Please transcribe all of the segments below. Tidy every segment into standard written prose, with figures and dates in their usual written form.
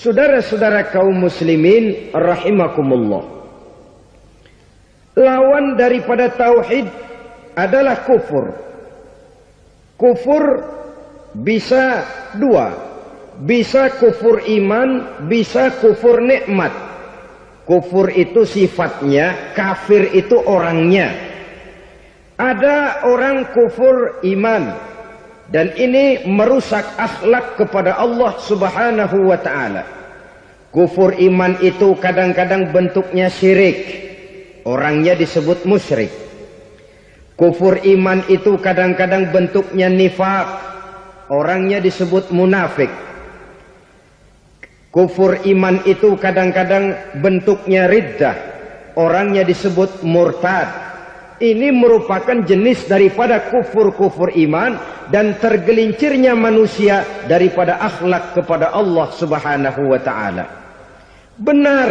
Saudara-saudara kaum muslimin rahimakumullah, lawan daripada tauhid adalah kufur. Kufur bisa dua, bisa kufur iman, bisa kufur nikmat. Kufur itu sifatnya, kafir itu orangnya. Ada orang kufur iman, dan ini merusak akhlak kepada Allah subhanahu wa ta'ala. Kufur iman itu kadang-kadang bentuknya syirik, orangnya disebut musyrik. Kufur iman itu kadang-kadang bentuknya nifaq, orangnya disebut munafik. Kufur iman itu kadang-kadang bentuknya riddah, orangnya disebut murtad. Ini merupakan jenis daripada kufur-kufur iman dan tergelincirnya manusia daripada akhlak kepada Allah subhanahu wa ta'ala. Benar,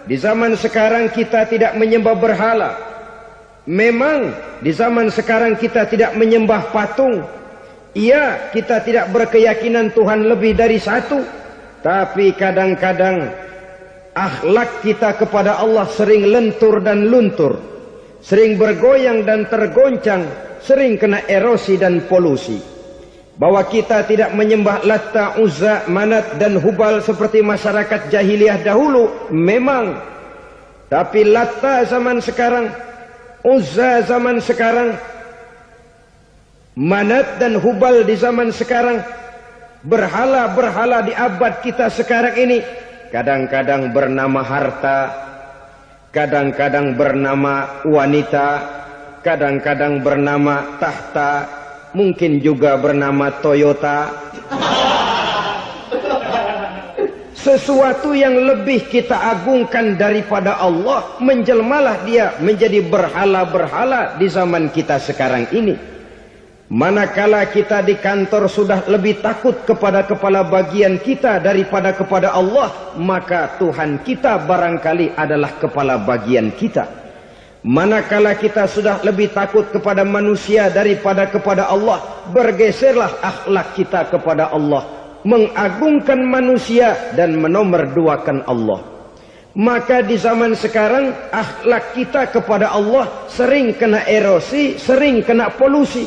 di zaman sekarang kita tidak menyembah berhala. Memang di zaman sekarang kita tidak menyembah patung. Iya, kita tidak berkeyakinan Tuhan lebih dari satu. Tapi kadang-kadang akhlak kita kepada Allah sering lentur dan luntur, sering bergoyang dan tergoncang, sering kena erosi dan polusi. Bahwa kita tidak menyembah Latta, Uzza, Manat dan Hubal seperti masyarakat jahiliyah dahulu, memang. Tapi Latta zaman sekarang, Uzza zaman sekarang, Manat dan Hubal di zaman sekarang, berhala-berhala di abad kita sekarang ini, kadang-kadang bernama harta, kadang-kadang bernama wanita, kadang-kadang bernama tahta, mungkin juga bernama Toyota. Sesuatu yang lebih kita agungkan daripada Allah, menjelmalah dia menjadi berhala-berhala di zaman kita sekarang ini. Manakala kita di kantor sudah lebih takut kepada kepala bagian kita daripada kepada Allah, maka Tuhan kita barangkali adalah kepala bagian kita. Manakala kita sudah lebih takut kepada manusia daripada kepada Allah, bergeserlah akhlak kita kepada Allah, mengagungkan manusia dan menomorduakan Allah. Maka di zaman sekarang akhlak kita kepada Allah sering kena erosi, sering kena polusi.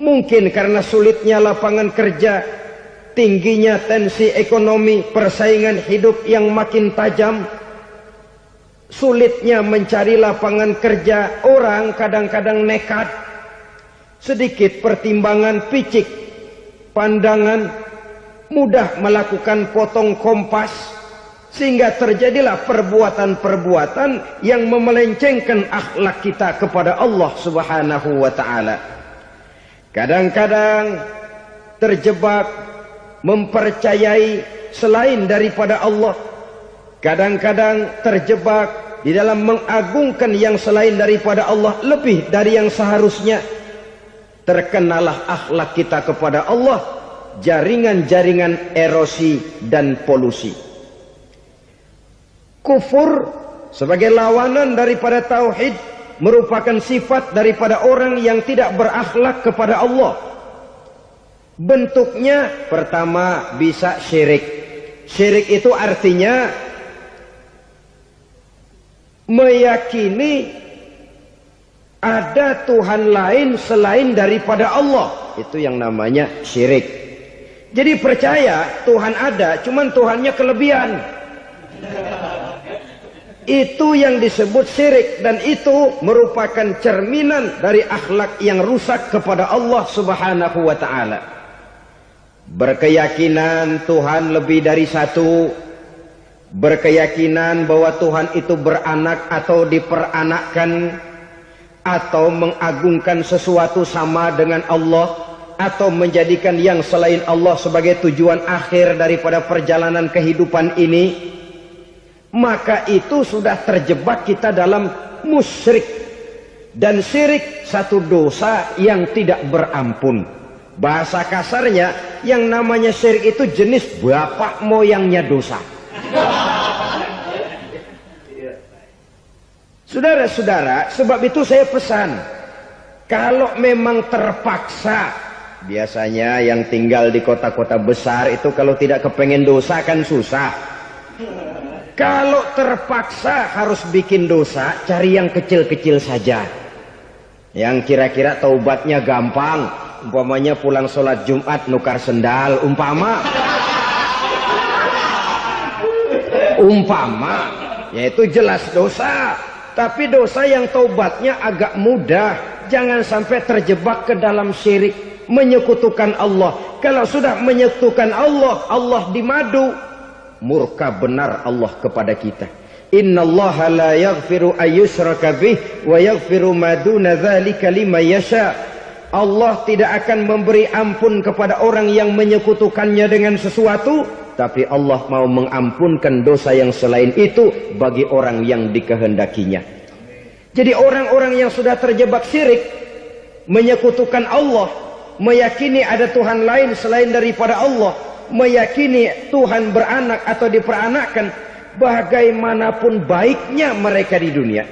Mungkin karena sulitnya lapangan kerja, tingginya tensi ekonomi, persaingan hidup yang makin tajam, sulitnya mencari lapangan kerja, orang kadang-kadang nekat, sedikit pertimbangan, picik pandangan, mudah melakukan potong kompas, sehingga terjadilah perbuatan-perbuatan yang memelencengkan akhlak kita kepada Allah subhanahu wa ta'ala. Kadang-kadang terjebak mempercayai selain daripada Allah. Kadang-kadang terjebak di dalam mengagungkan yang selain daripada Allah lebih dari yang seharusnya. Terkenalah akhlak kita kepada Allah jaringan-jaringan erosi dan polusi. Kufur sebagai lawanan daripada tauhid merupakan sifat daripada orang yang tidak berakhlak kepada Allah. Bentuknya pertama bisa syirik. Syirik itu artinya meyakini ada Tuhan lain selain daripada Allah. Itu yang namanya syirik. Jadi percaya Tuhan ada, cuman Tuhannya kelebihan. Itu yang disebut syirik, dan itu merupakan cerminan dari akhlak yang rusak kepada Allah subhanahu wa ta'ala. Berkeyakinan Tuhan lebih dari satu, berkeyakinan bahwa Tuhan itu beranak atau diperanakkan, atau mengagungkan sesuatu sama dengan Allah, atau menjadikan yang selain Allah sebagai tujuan akhir daripada perjalanan kehidupan ini, maka itu sudah terjebak kita dalam musyrik. Dan syirik satu dosa yang tidak berampun. Bahasa kasarnya, yang namanya syirik itu jenis bapak moyangnya dosa. Saudara-saudara, sebab itu saya pesan, kalau memang terpaksa Biasanya yang tinggal di kota-kota besar itu kalau tidak kepengen dosa kan susah. Kalau terpaksa harus bikin dosa, cari yang kecil-kecil saja. Yang kira-kira taubatnya gampang. Umpamanya pulang sholat Jumat nukar sendal. Umpama. Yaitu jelas dosa. Tapi dosa yang taubatnya agak mudah. Jangan sampai terjebak ke dalam syirik. Menyekutukan Allah. Kalau sudah menyekutukan Allah, Allah dimadu, murka benar Allah kepada kita. Innallaha la yaghfiru ayyushraka bih wa yaghfiru ma duna dzalika liman yasha. Allah tidak akan memberi ampun kepada orang yang menyekutukannya dengan sesuatu, tapi Allah mau mengampunkan dosa yang selain itu bagi orang yang dikehendakinya. Jadi orang-orang yang sudah terjebak syirik, menyekutukan Allah, meyakini ada Tuhan lain selain daripada Allah, meyakini Tuhan beranak atau diperanakkan, bagaimanapun baiknya mereka di dunia,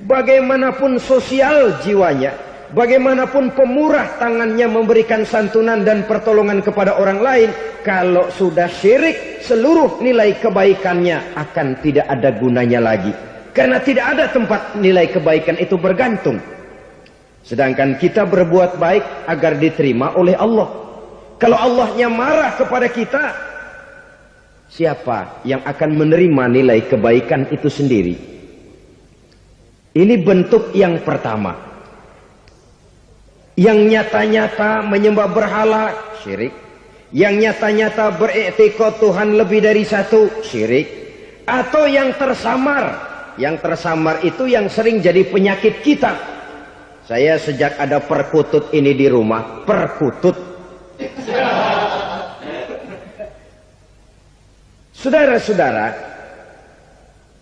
bagaimanapun sosial jiwanya, bagaimanapun pemurah tangannya memberikan santunan dan pertolongan kepada orang lain, kalau sudah syirik, seluruh nilai kebaikannya akan tidak ada gunanya lagi. Karena tidak ada tempat nilai kebaikan itu bergantung. Sedangkan kita berbuat baik agar diterima oleh Allah. Kalau Allahnya marah kepada kita, siapa yang akan menerima nilai kebaikan itu sendiri? Ini bentuk yang pertama. Yang nyata-nyata menyembah berhala, syirik. Yang nyata-nyata beriktikad Tuhan lebih dari satu, syirik. Atau yang tersamar. Yang tersamar itu yang sering jadi penyakit kita. Saya sejak ada perkutut ini di rumah, perkutut. Saudara-saudara,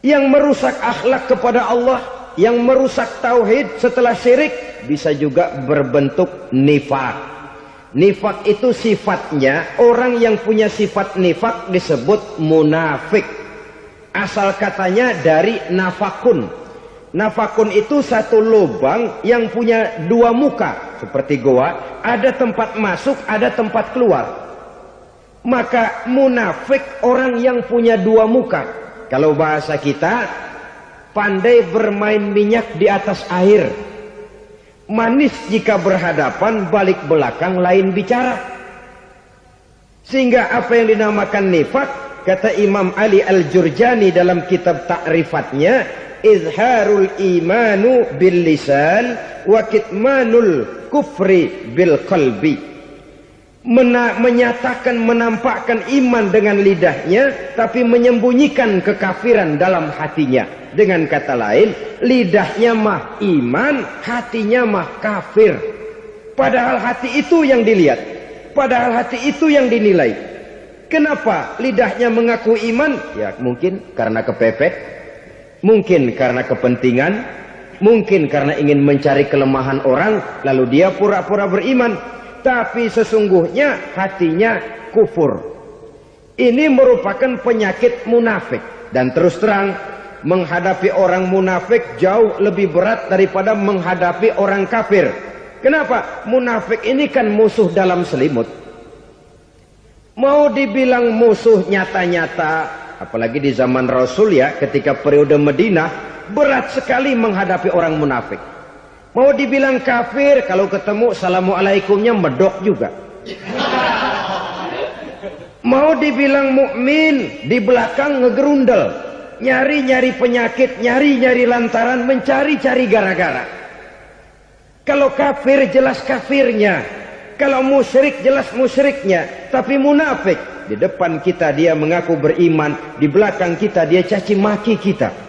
yang merusak akhlak kepada Allah, yang merusak tauhid setelah syirik, bisa juga berbentuk nifak. Nifak itu sifatnya, orang yang punya sifat nifak disebut munafik. Asal katanya dari nafakun. Nafakun itu satu lubang yang punya dua muka. Seperti goa, ada tempat masuk, ada tempat keluar. Maka munafik orang yang punya dua muka. Kalau bahasa kita, pandai bermain minyak di atas air. Manis jika berhadapan, balik belakang lain bicara. Sehingga apa yang dinamakan nifak, kata Imam Ali Al-Jurjani dalam kitab ta'rifatnya, izharul imanu bil lisan wa kitmanul kufri bil qalbi. Menyatakan, menampakkan iman dengan lidahnya, tapi menyembunyikan kekafiran dalam hatinya. Dengan kata lain, lidahnya mah iman, hatinya mah kafir. Padahal hati itu yang dilihat, padahal hati itu yang dinilai. Kenapa lidahnya mengaku iman? Ya mungkin karena kepepet, mungkin karena kepentingan, mungkin karena ingin mencari kelemahan orang, lalu dia pura-pura beriman. Tapi sesungguhnya hatinya kufur. Ini merupakan penyakit munafik. Dan terus terang, menghadapi orang munafik jauh lebih berat daripada menghadapi orang kafir. Kenapa? Munafik ini kan musuh dalam selimut. Mau dibilang musuh nyata-nyata, apalagi di zaman Rasul ya, ketika periode Madinah, berat sekali menghadapi orang munafik. Mau dibilang kafir, kalau ketemu assalamualaikumnya medok juga. Mau dibilang mukmin, di belakang ngegerundel, nyari-nyari penyakit, nyari-nyari lantaran, mencari-cari gara-gara. Kalau kafir jelas kafirnya, kalau musyrik jelas musyriknya. Tapi munafik, di depan kita dia mengaku beriman, di belakang kita dia caci maki kita.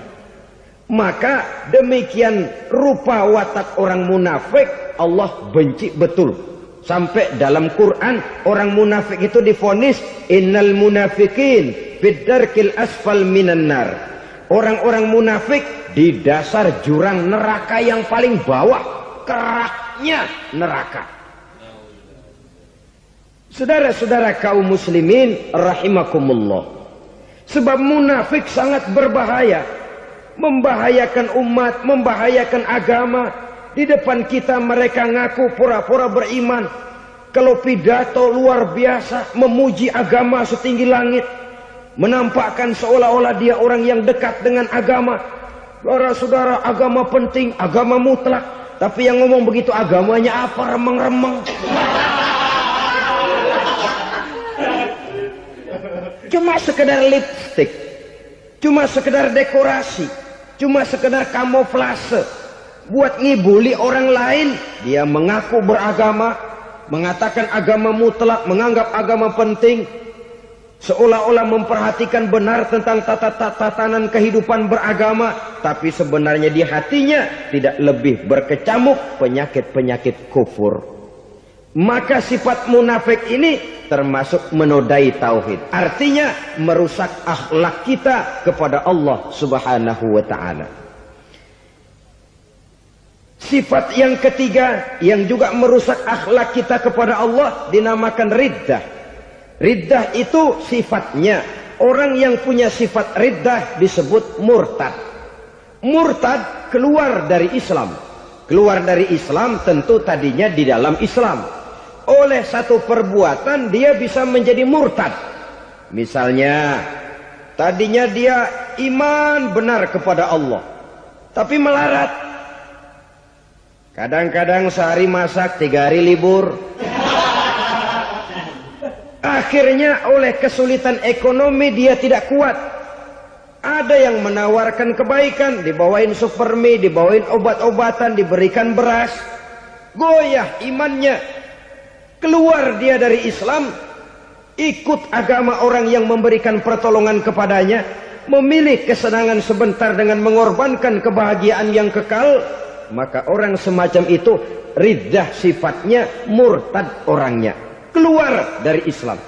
Maka demikian rupa watak orang munafik, Allah benci betul. Sampai dalam Quran orang munafik itu divonis innal munafiqin fid darkil asfal minan nar. Orang-orang munafik di dasar jurang neraka yang paling bawah, keraknya neraka. Saudara-saudara kaum muslimin rahimakumullah. Sebab munafik sangat berbahaya. Membahayakan umat, membahayakan agama. Di depan kita mereka ngaku pura-pura beriman, kalau pidato luar biasa, memuji agama setinggi langit, menampakkan seolah-olah dia orang yang dekat dengan agama. Saudara-saudara, agama penting, agama mutlak. Tapi yang ngomong begitu agamanya apa? Remeng-remeng. Cuma sekedar lipstick, cuma sekedar dekorasi, cuma sekedar kamuflase buat ngibuli orang lain. Dia mengaku beragama, mengatakan agama mutlak, menganggap agama penting, seolah-olah memperhatikan benar tentang tatanan kehidupan beragama, tapi sebenarnya di hatinya tidak lebih berkecamuk penyakit-penyakit kufur. Maka sifat munafik ini termasuk menodai tauhid. Artinya merusak akhlak kita kepada Allah Subhanahu wa ta'ala. Sifat yang ketiga yang juga merusak akhlak kita kepada Allah dinamakan riddah. Riddah itu sifatnya, orang yang punya sifat riddah disebut murtad. Murtad keluar dari Islam. Keluar dari Islam tentu tadinya di dalam Islam. Oleh satu perbuatan dia bisa menjadi murtad. Misalnya tadinya dia iman benar kepada Allah, tapi melarat. Kadang-kadang sehari masak, 3 hari libur. Akhirnya oleh kesulitan ekonomi dia tidak kuat. Ada yang menawarkan kebaikan, dibawain supermi, dibawain obat-obatan, diberikan beras. Goyah imannya. Keluar dia dari Islam, ikut agama orang yang memberikan pertolongan kepadanya, memilih kesenangan sebentar dengan mengorbankan kebahagiaan yang kekal. Maka orang semacam itu riddah sifatnya, murtad orangnya, keluar dari Islam.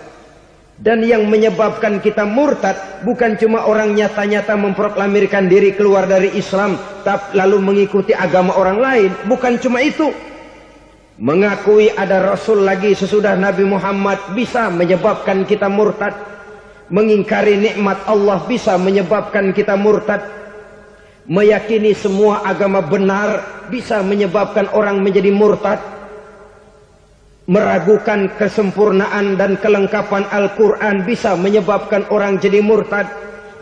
Dan yang menyebabkan kita murtad bukan cuma orang nyata-nyata memproklamirkan diri keluar dari Islam tapi lalu mengikuti agama orang lain. Bukan cuma itu. Mengakui ada Rasul lagi sesudah Nabi Muhammad bisa menyebabkan kita murtad. Mengingkari nikmat Allah bisa menyebabkan kita murtad. Meyakini semua agama benar bisa menyebabkan orang menjadi murtad. Meragukan kesempurnaan dan kelengkapan Al-Quran bisa menyebabkan orang jadi murtad.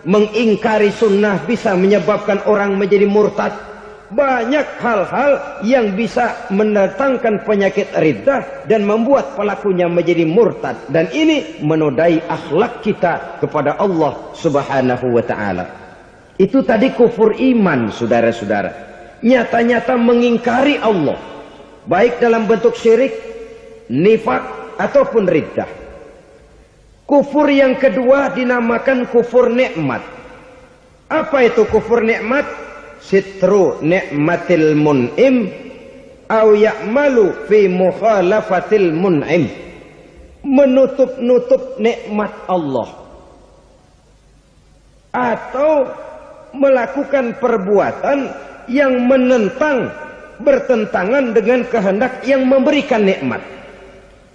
Mengingkari sunnah bisa menyebabkan orang menjadi murtad. Banyak hal-hal yang bisa mendatangkan penyakit riddah dan membuat pelakunya menjadi murtad. Dan ini menodai akhlak kita kepada Allah Subhanahu wa ta'ala. Itu tadi kufur iman, saudara-saudara. Nyata-nyata mengingkari Allah, baik dalam bentuk syirik, nifak, ataupun riddah. Kufur yang kedua dinamakan kufur nikmat. Apa itu kufur nikmat? Sitru ni'matil mun'im au ya'malu fi mukhalafatil mun'im. Menutup-nutup nikmat Allah atau melakukan perbuatan yang menentang, bertentangan dengan kehendak yang memberikan nikmat.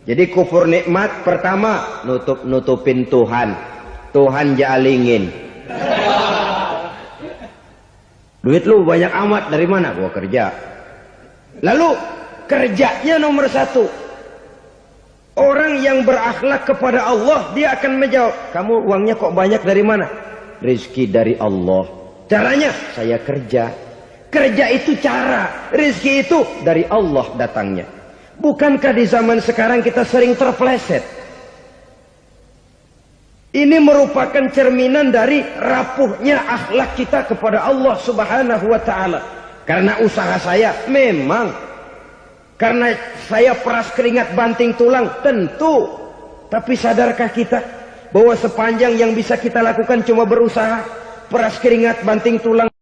Jadi kufur nikmat pertama, nutup-nutupin Tuhan. Tuhan jalingin. Duit lu banyak amat, dari mana? Gua kerja. Lalu kerjanya nomor 1. Orang yang berakhlak kepada Allah, dia akan menjawab, kamu uangnya kok banyak, dari mana? Rizki dari Allah. Caranya, saya kerja. Kerja itu cara, rizki itu dari Allah datangnya. Bukankah di zaman sekarang kita sering terpleset? Ini merupakan cerminan dari rapuhnya akhlak kita kepada Allah Subhanahu wa ta'ala. Karena usaha saya memang, karena saya peras keringat banting tulang, tentu. Tapi sadarkah kita bahwa sepanjang yang bisa kita lakukan cuma berusaha, peras keringat banting tulang,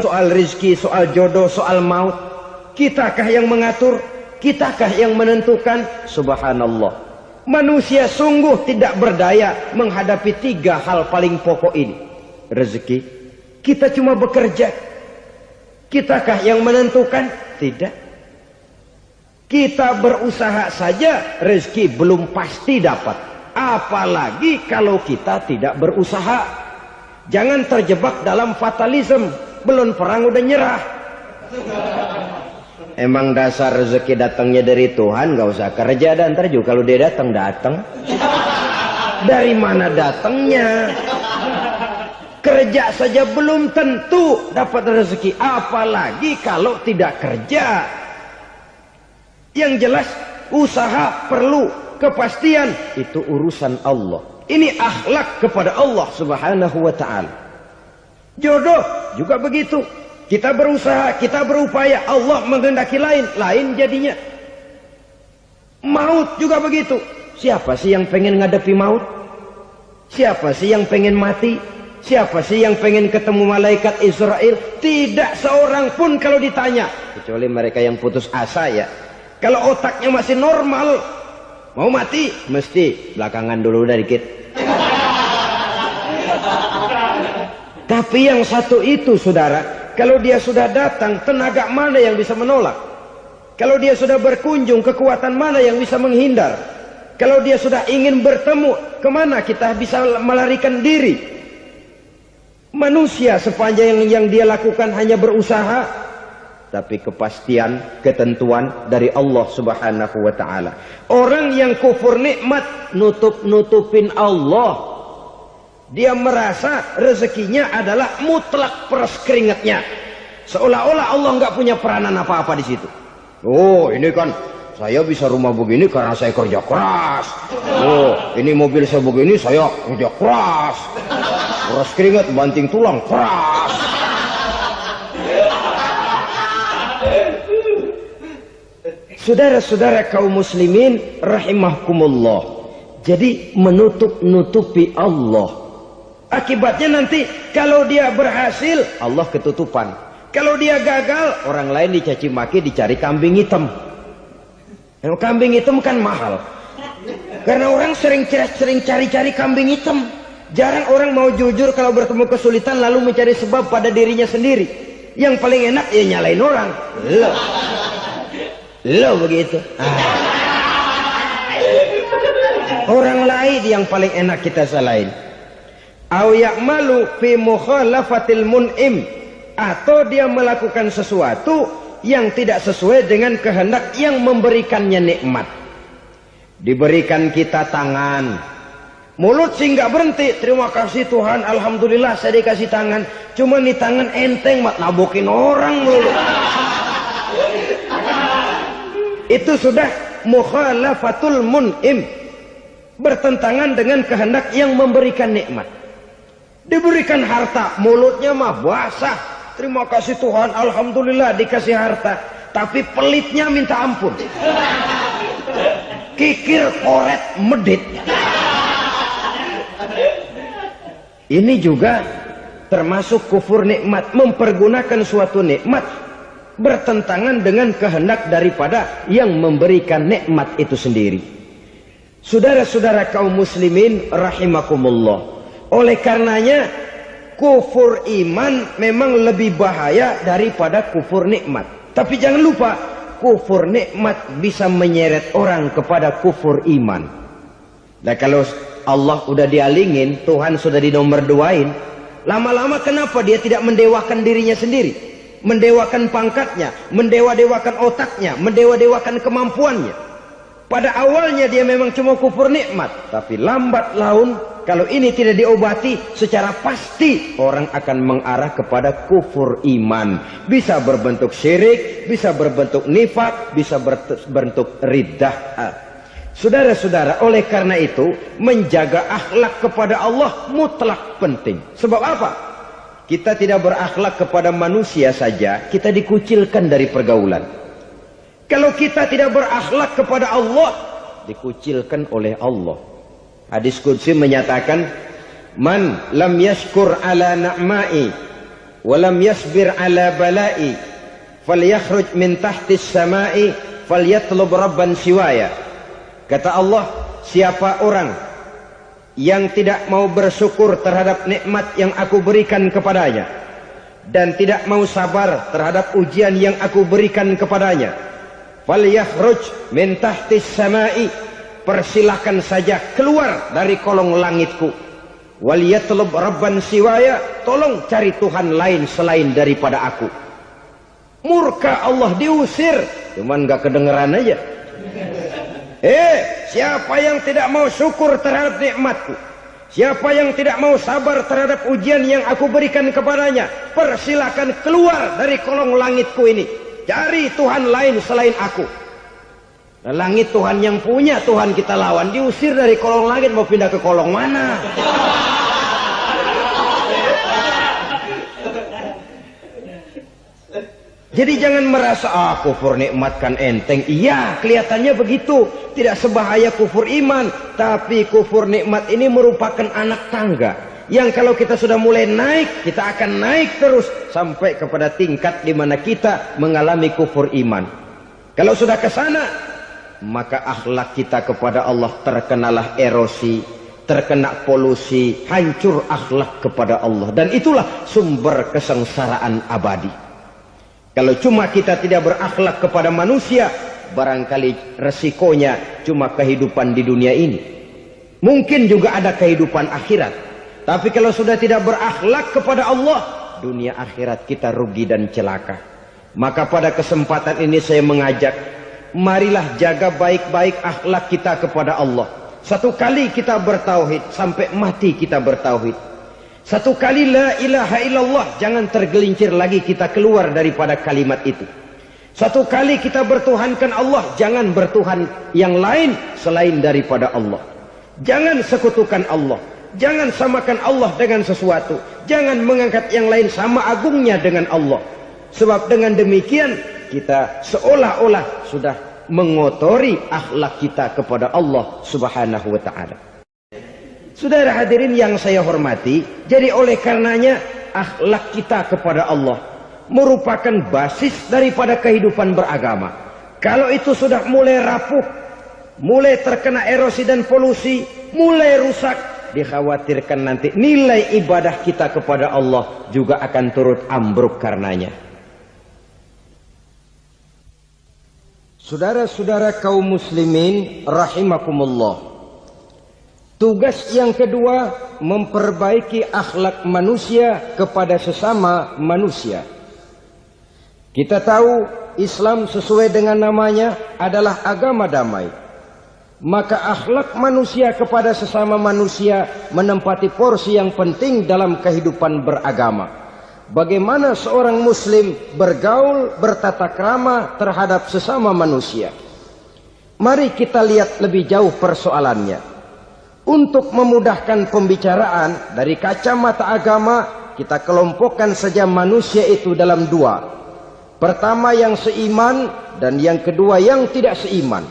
soal rizki, soal jodoh, soal maut, kitakah yang mengatur? Kitakah yang menentukan? Subhanallah. Manusia sungguh tidak berdaya menghadapi 3 hal paling pokok ini. Rezeki, kita cuma bekerja. Kitakah yang menentukan? Tidak. Kita berusaha saja, rezeki belum pasti dapat. Apalagi kalau kita tidak berusaha. Jangan terjebak dalam fatalisme. Belum perang udah nyerah. Emang dasar rezeki datangnya dari Tuhan, gak usah kerja, dan ntar juga kalau dia datang. Dari mana datangnya? Kerja saja belum tentu dapat rezeki, apalagi kalau tidak kerja. Yang jelas usaha perlu kepastian, itu urusan Allah. Ini akhlak kepada Allah Subhanahu wa ta'ala. Jodoh juga begitu. Kita berusaha, kita berupaya, Allah menghendaki lain jadinya. Maut juga begitu. Siapa sih yang pengen ngadepi maut? Siapa sih yang pengen mati? Siapa sih yang pengen ketemu malaikat Israel? Tidak seorang pun kalau ditanya. Kecuali mereka yang putus asa ya. Kalau otaknya masih normal, mau mati, mesti belakangan dulu udah dikit. Tapi yang satu itu saudara, kalau dia sudah datang, tenaga mana yang bisa menolak? Kalau dia sudah berkunjung, kekuatan mana yang bisa menghindar? Kalau dia sudah ingin bertemu, kemana kita bisa melarikan diri? Manusia sepanjang yang dia lakukan hanya berusaha, tapi kepastian, ketentuan dari Allah Subhanahu wa ta'ala. Orang yang kufur nikmat, nutupin Allah. Dia merasa rezekinya adalah mutlak peras keringatnya. Seolah-olah Allah nggak punya peranan apa-apa di situ. Oh, ini kan saya bisa rumah begini karena saya kerja keras. Oh, ini mobil saya begini, saya kerja keras. Peras keringat, banting tulang, keras. Saudara-saudara kaum muslimin rahimahkumullah. Jadi menutupi Allah. Akibatnya nanti kalau dia berhasil, Allah ketutupan. Kalau dia gagal, orang lain dicaci maki, dicari kambing hitam. Yang kambing hitam kan mahal. Karena orang sering cari-cari kambing hitam. Jarang orang mau jujur kalau bertemu kesulitan lalu mencari sebab pada dirinya sendiri. Yang paling enak ya nyalain orang. Lo begitu. Orang lain yang paling enak kita salahin. Au ya'malu fi mukhalafatil mun'im, atau dia melakukan sesuatu yang tidak sesuai dengan kehendak yang memberikannya nikmat. Diberikan kita tangan, mulut sih nggak berhenti, terima kasih Tuhan, alhamdulillah saya dikasih tangan. Cuma nih tangan enteng mat nabokin orang mulu. Itu sudah mukhalafatul mun'im, bertentangan dengan kehendak yang memberikan nikmat. Diberikan harta, mulutnya mah basah, terima kasih Tuhan, alhamdulillah dikasih harta, tapi pelitnya minta ampun. Kikir koret medit. Ini juga termasuk kufur nikmat, mempergunakan suatu nikmat bertentangan dengan kehendak daripada yang memberikan nikmat itu sendiri. Saudara-saudara kaum muslimin rahimakumullah. Oleh karenanya kufur iman memang lebih bahaya daripada kufur nikmat. Tapi jangan lupa, kufur nikmat bisa menyeret orang kepada kufur iman. Nah kalau Allah udah dialingin, Tuhan sudah dinomor duain, lama-lama kenapa dia tidak mendewakan dirinya sendiri? Mendewakan pangkatnya, mendewa-dewakan otaknya, mendewa-dewakan kemampuannya. Pada awalnya dia memang cuma kufur nikmat, tapi lambat laun kalau ini tidak diobati secara pasti orang akan mengarah kepada kufur iman. Bisa berbentuk syirik, bisa berbentuk nifak, bisa berbentuk riddah. Saudara-saudara, oleh karena itu menjaga akhlak kepada Allah mutlak penting. Sebab apa? Kita tidak berakhlak kepada manusia saja, kita dikucilkan dari pergaulan. Kalau kita tidak berakhlak kepada Allah, dikucilkan oleh Allah. Hadis qudsi menyatakan, man lam yashkur ala na'ma'i wa lam yasbir ala bala'i falyakhruj min tahtis sama'i falyatlub rabban siwaya. Kata Allah, siapa orang yang tidak mau bersyukur terhadap nikmat yang aku berikan kepadanya dan tidak mau sabar terhadap ujian yang aku berikan kepadanya, falyakhruj min tahtis sama'i, persilahkan saja keluar dari kolong langitku. Waliyatlub rabban siwaya, tolong cari Tuhan lain selain daripada aku. Murka Allah, diusir, cuman gak kedengeran aja. Siapa yang tidak mau syukur terhadap nikmatku, siapa yang tidak mau sabar terhadap ujian yang aku berikan kepadanya, persilahkan keluar dari kolong langitku ini, cari Tuhan lain selain aku. Nah, langit Tuhan yang punya, Tuhan kita lawan, diusir dari kolong langit, mau pindah ke kolong mana? Jadi jangan merasa kufur nikmat kan enteng. Iya, kelihatannya begitu, tidak sebahaya kufur iman. Tapi kufur nikmat ini merupakan anak tangga yang kalau kita sudah mulai naik, kita akan naik terus sampai kepada tingkat di mana kita mengalami kufur iman. Kalau sudah ke sana, maka akhlak kita kepada Allah terkenalah erosi, terkena polusi, hancur akhlak kepada Allah, dan itulah sumber kesengsaraan abadi. Kalau cuma kita tidak berakhlak kepada manusia, barangkali resikonya cuma kehidupan di dunia ini. Mungkin juga ada kehidupan akhirat. Tapi kalau sudah tidak berakhlak kepada Allah, dunia akhirat kita rugi dan celaka. Maka pada kesempatan ini saya mengajak, marilah jaga baik-baik akhlak kita kepada Allah. Satu kali kita bertauhid, sampai mati kita bertauhid. Satu kali la ilaha illallah, jangan tergelincir lagi kita keluar daripada kalimat itu. Satu kali kita bertuhankan Allah, jangan bertuhan yang lain selain daripada Allah. Jangan sekutukan Allah, jangan samakan Allah dengan sesuatu, jangan mengangkat yang lain sama agungnya dengan Allah. Sebab dengan demikian kita seolah-olah sudah mengotori akhlak kita kepada Allah Subhanahu wa ta'ala. Saudara hadirin yang saya hormati, jadi oleh karenanya akhlak kita kepada Allah merupakan basis daripada kehidupan beragama. Kalau itu sudah mulai rapuh, mulai terkena erosi dan polusi, mulai rusak, dikhawatirkan nanti nilai ibadah kita kepada Allah juga akan turut ambruk karenanya. Saudara-saudara kaum muslimin rahimakumullah, tugas yang kedua, memperbaiki akhlak manusia kepada sesama manusia. Kita tahu Islam sesuai dengan namanya adalah agama damai. Maka akhlak manusia kepada sesama manusia menempati porsi yang penting dalam kehidupan beragama. Bagaimana seorang muslim bergaul, bertata krama terhadap sesama manusia. Mari kita lihat lebih jauh persoalannya. Untuk memudahkan pembicaraan dari kacamata agama, kita kelompokkan saja manusia itu dalam dua. Pertama yang seiman, dan yang kedua yang tidak seiman.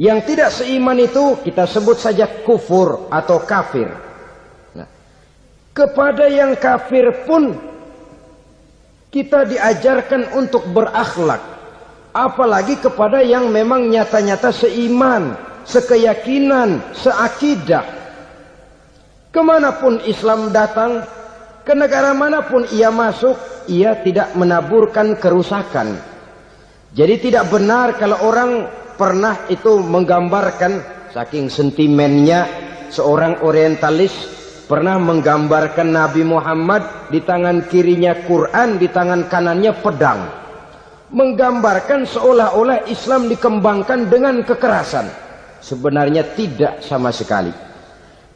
Yang tidak seiman itu kita sebut saja kufur atau kafir. Nah, kepada yang kafir pun kita diajarkan untuk berakhlak, apalagi kepada yang memang nyata-nyata seiman, sekeyakinan, seakidah. Kemanapun Islam datang, ke negara manapun ia masuk, ia tidak menaburkan kerusakan. Jadi tidak benar kalau orang pernah itu menggambarkan, saking sentimennya seorang orientalis pernah menggambarkan Nabi Muhammad di tangan kirinya Quran, di tangan kanannya pedang. Menggambarkan seolah-olah Islam dikembangkan dengan kekerasan. Sebenarnya tidak sama sekali.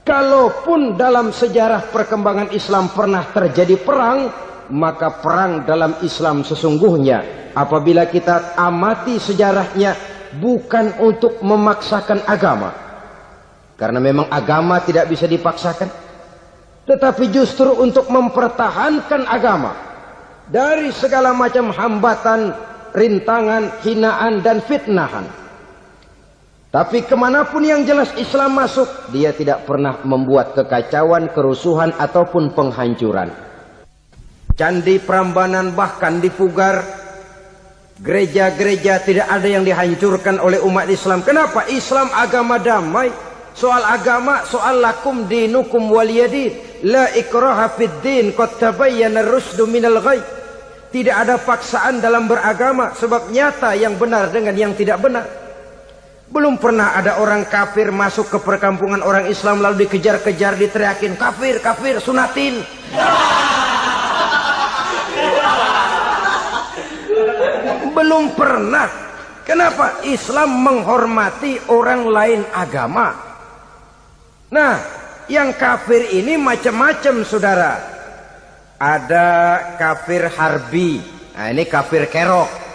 Kalaupun dalam sejarah perkembangan Islam pernah terjadi perang, maka perang dalam Islam sesungguhnya, apabila kita amati sejarahnya, bukan untuk memaksakan agama. Karena memang agama tidak bisa dipaksakan. Tetapi justru untuk mempertahankan agama dari segala macam hambatan, rintangan, hinaan, dan fitnahan. Tapi kemanapun yang jelas Islam masuk, dia tidak pernah membuat kekacauan, kerusuhan, ataupun penghancuran. Candi Prambanan bahkan dipugar, gereja-gereja tidak ada yang dihancurkan oleh umat Islam. Kenapa? Islam agama damai. Soal agama, soal lakum dinukum waliyadin, la ikraha fid din, qad tabayyana ar-rusdu minal ghayy. Tidak ada paksaan dalam beragama, sebab nyata yang benar dengan yang tidak benar. Belum pernah ada orang kafir masuk ke perkampungan orang Islam lalu dikejar-kejar, diteriakin kafir, kafir, sunatin. Belum pernah. Kenapa? Islam menghormati orang lain agama. Nah, yang kafir ini macam-macam, saudara. Ada kafir harbi. Nah, ini kafir kerok.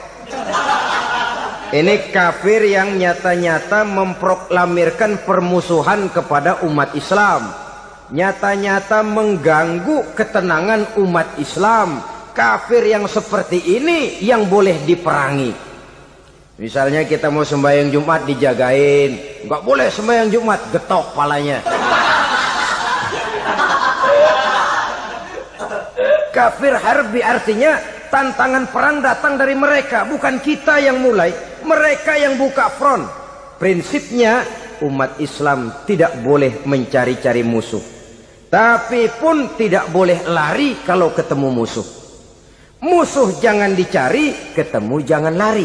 Ini kafir yang nyata-nyata memproklamirkan permusuhan kepada umat Islam. Nyata-nyata mengganggu ketenangan umat Islam. Kafir yang seperti ini yang boleh diperangi. Misalnya kita mau sembahyang Jumat dijagain. Nggak boleh sembahyang Jumat, getok palanya. Kafir harbi artinya tantangan perang datang dari mereka, bukan kita yang mulai. Mereka yang buka front. Prinsipnya umat Islam tidak boleh mencari-cari musuh, tapi pun tidak boleh lari kalau ketemu musuh. Musuh jangan dicari, ketemu jangan lari.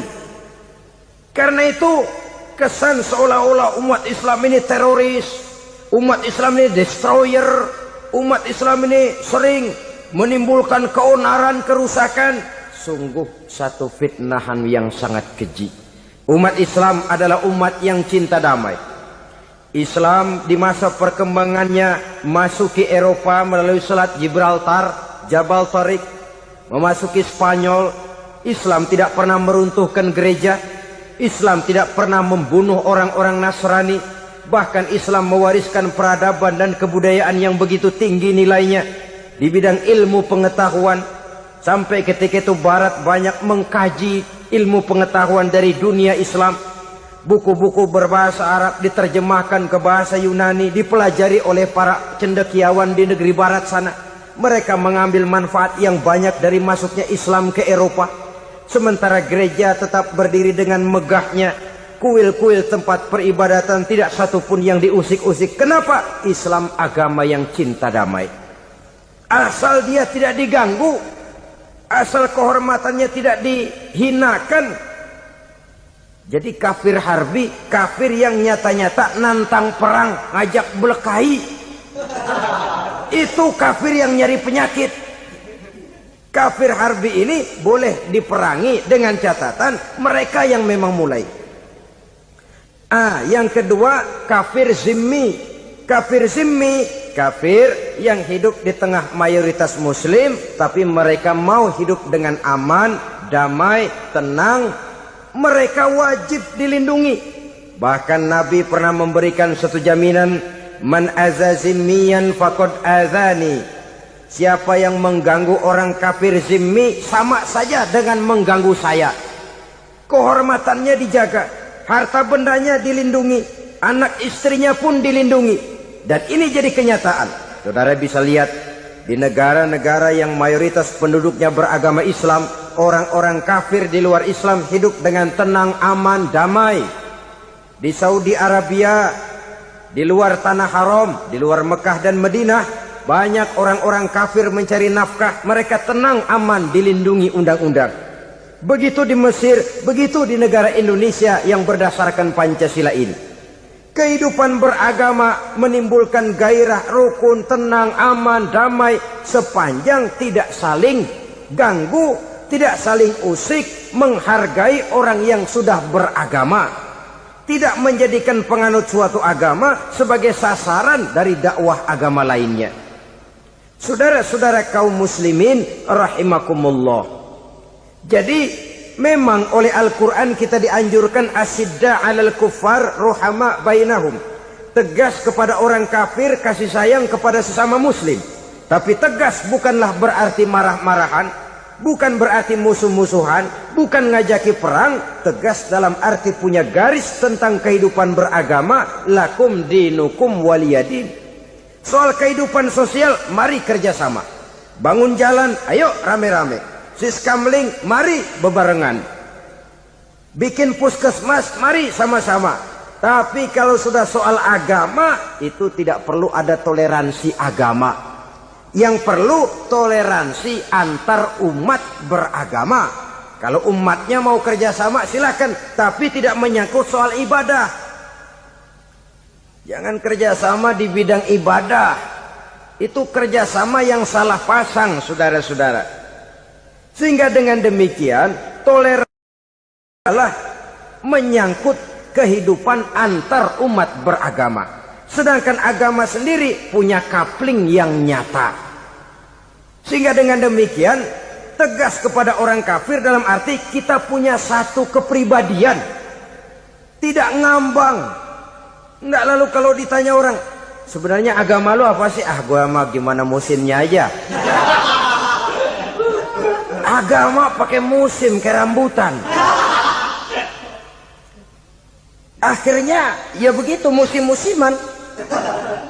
Karena itu kesan seolah-olah umat Islam ini teroris, umat Islam ini destroyer, umat Islam ini sering menimbulkan keonaran, kerusakan. Sungguh satu fitnahan yang sangat keji. Umat Islam adalah umat yang cinta damai. Islam di masa perkembangannya masuki Eropa melalui Selat Gibraltar, Jabal Tariq, memasuki Spanyol. Islam tidak pernah meruntuhkan gereja. Islam tidak pernah membunuh orang-orang Nasrani. Bahkan Islam mewariskan peradaban dan kebudayaan yang begitu tinggi nilainya di bidang ilmu pengetahuan. Sampai ketika itu Barat banyak mengkaji ilmu pengetahuan dari dunia Islam. Buku-buku berbahasa Arab diterjemahkan ke bahasa Yunani, dipelajari oleh para cendekiawan di negeri Barat sana. Mereka mengambil manfaat yang banyak dari masuknya Islam ke Eropa. Sementara gereja tetap berdiri dengan megahnya. Kuil-kuil tempat peribadatan tidak satupun yang diusik-usik. Kenapa? Islam agama yang cinta damai. Asal dia tidak diganggu, asal kehormatannya tidak dihinakan. Jadi kafir harbi, kafir yang nyata-nyata nantang perang, ngajak belekai. Itu kafir yang nyari penyakit. Kafir harbi ini boleh diperangi dengan catatan mereka yang memang mulai. Yang kedua kafir zimmi. Kafir zimmi, kafir yang hidup di tengah mayoritas muslim, tapi mereka mau hidup dengan aman, damai, tenang. Mereka wajib dilindungi. Bahkan Nabi pernah memberikan satu jaminan, man azazimmiyan faqad azani. Siapa yang mengganggu orang kafir zimmi sama saja dengan mengganggu saya. Kehormatannya dijaga, harta bendanya dilindungi, anak istrinya pun dilindungi. Dan ini jadi kenyataan. Saudara bisa lihat di negara-negara yang mayoritas penduduknya beragama Islam, orang-orang kafir di luar Islam hidup dengan tenang, aman, damai. Di Saudi Arabia, di luar tanah haram, di luar Mekah dan Madinah, banyak orang-orang kafir mencari nafkah. Mereka tenang, aman, dilindungi undang-undang. Begitu di Mesir, begitu di negara Indonesia yang berdasarkan Pancasila ini. Kehidupan beragama menimbulkan gairah, rukun, tenang, aman, damai, sepanjang tidak saling ganggu, tidak saling usik, menghargai orang yang sudah beragama, tidak menjadikan penganut suatu agama sebagai sasaran dari dakwah agama lainnya. Saudara-saudara kaum muslimin rahimakumullah. Jadi memang oleh Al-Quran kita dianjurkan asidda alal kuffar ruhama bainahum. Tegas kepada orang kafir, kasih sayang kepada sesama muslim. Tapi tegas bukanlah berarti marah-marahan, bukan berarti musuh-musuhan, bukan ngajaki perang. Tegas dalam arti punya garis tentang kehidupan beragama. Lakum dinukum waliyadin. Soal kehidupan sosial, mari kerjasama. Bangun jalan, ayo rame-rame. Siskamling, mari bebarengan. Bikin puskesmas, mari sama-sama. Tapi kalau sudah soal agama, itu tidak perlu ada toleransi agama. Yang perlu toleransi antar umat beragama. Kalau umatnya mau kerjasama silakan, tapi tidak menyangkut soal ibadah. Jangan kerjasama di bidang ibadah. Itu kerjasama yang salah pasang, saudara-saudara. Sehingga dengan demikian toleransi adalah menyangkut kehidupan antar umat beragama. Sedangkan agama sendiri punya kapling yang nyata. Sehingga dengan demikian tegas kepada orang kafir dalam arti kita punya satu kepribadian. Tidak ngambang. Enggak, lalu kalau ditanya orang, sebenarnya agama lu apa sih? Ah, gua mah gimana musimnya aja. Agama pakai musim kayak rambutan. Akhirnya ya begitu, musim-musiman.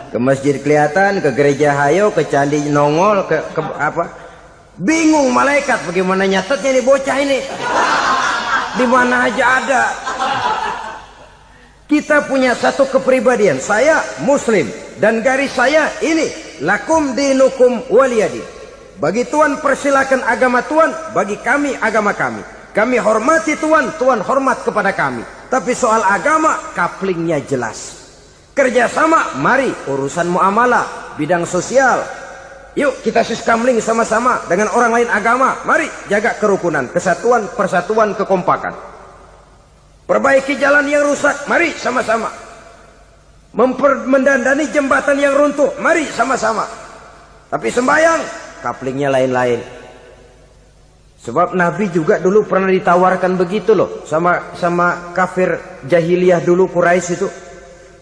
Ke masjid kelihatan, ke gereja hayo, ke candi nongol, ke apa? Bingung malaikat bagaimana nyatetnya nih bocah ini. Di mana aja ada. Kita punya satu kepribadian. Saya muslim dan garis saya ini, lakum dinukum waliyadin. Bagi Tuhan persilakan agama Tuhan, bagi kami agama kami. Kami hormati Tuhan, Tuhan hormat kepada kami. Tapi soal agama kaplingnya jelas. Kerjasama, mari urusan muamalah, bidang sosial. Yuk kita siskamling sama-sama dengan orang lain agama. Mari jaga kerukunan, kesatuan, persatuan, kekompakan. Perbaiki jalan yang rusak, mari sama-sama. Mendandani jembatan yang runtuh, mari sama-sama. Tapi sembahyang, kaplingnya lain-lain. Sebab Nabi juga dulu pernah ditawarkan begitu loh sama kafir jahiliyah dulu, Quraisy itu.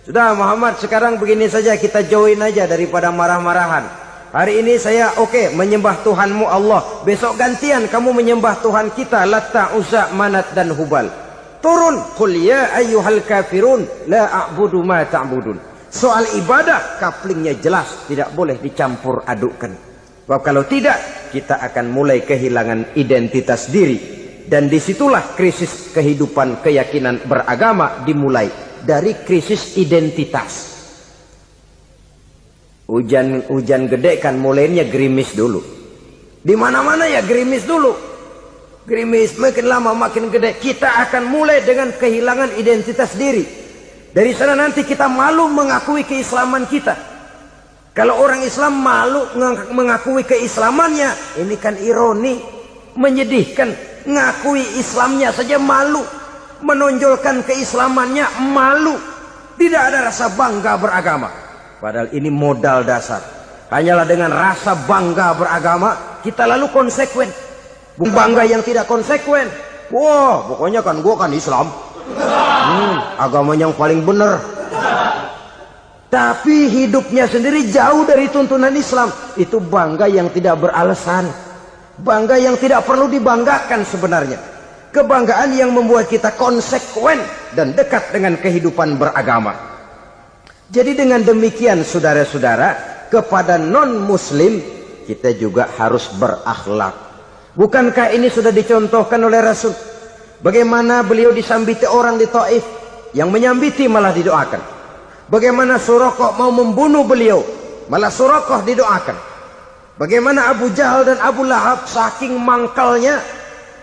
Sudah Muhammad, sekarang begini saja, kita join aja daripada marah-marahan. Hari ini saya menyembah Tuhanmu Allah. Besok gantian kamu menyembah Tuhan kita, Latta, Uzza, Manat dan Hubal. Turun, qul ya ayyuhal kafirun la a'budu ma ta'budun. Soal ibadah kaplingnya jelas, tidak boleh dicampur adukkan. Sebab kalau tidak, kita akan mulai kehilangan identitas diri. Dan disitulah krisis kehidupan keyakinan beragama dimulai. Dari krisis identitas. Hujan gede kan mulainya gerimis dulu. Di mana-mana ya gerimis dulu. Gerimis makin lama makin gede. Kita akan mulai dengan kehilangan identitas diri. Dari sana nanti kita malu mengakui keislaman kita. Kalau orang Islam malu mengakui keislamannya, ini kan ironi, menyedihkan. Ngakui Islamnya saja malu, menonjolkan keislamannya malu. Tidak ada rasa bangga beragama. Padahal ini modal dasar. Hanyalah dengan rasa bangga beragama kita lalu konsekuen. Bangga yang tidak konsekuen, wah pokoknya kan gua kan Islam, agama yang paling benar. Tapi hidupnya sendiri jauh dari tuntunan Islam. Itu bangga yang tidak beralasan, bangga yang tidak perlu dibanggakan sebenarnya. Kebanggaan yang membuat kita konsekuen dan dekat dengan kehidupan beragama. Jadi dengan demikian saudara-saudara, kepada non-muslim kita juga harus berakhlak. Bukankah ini sudah dicontohkan oleh Rasul? Bagaimana beliau disambiti orang di Taif, yang menyambiti malah didoakan. Bagaimana Suraqah mau membunuh beliau, malah Suraqah didoakan. Bagaimana Abu Jahal dan Abu Lahab saking mangkalnya.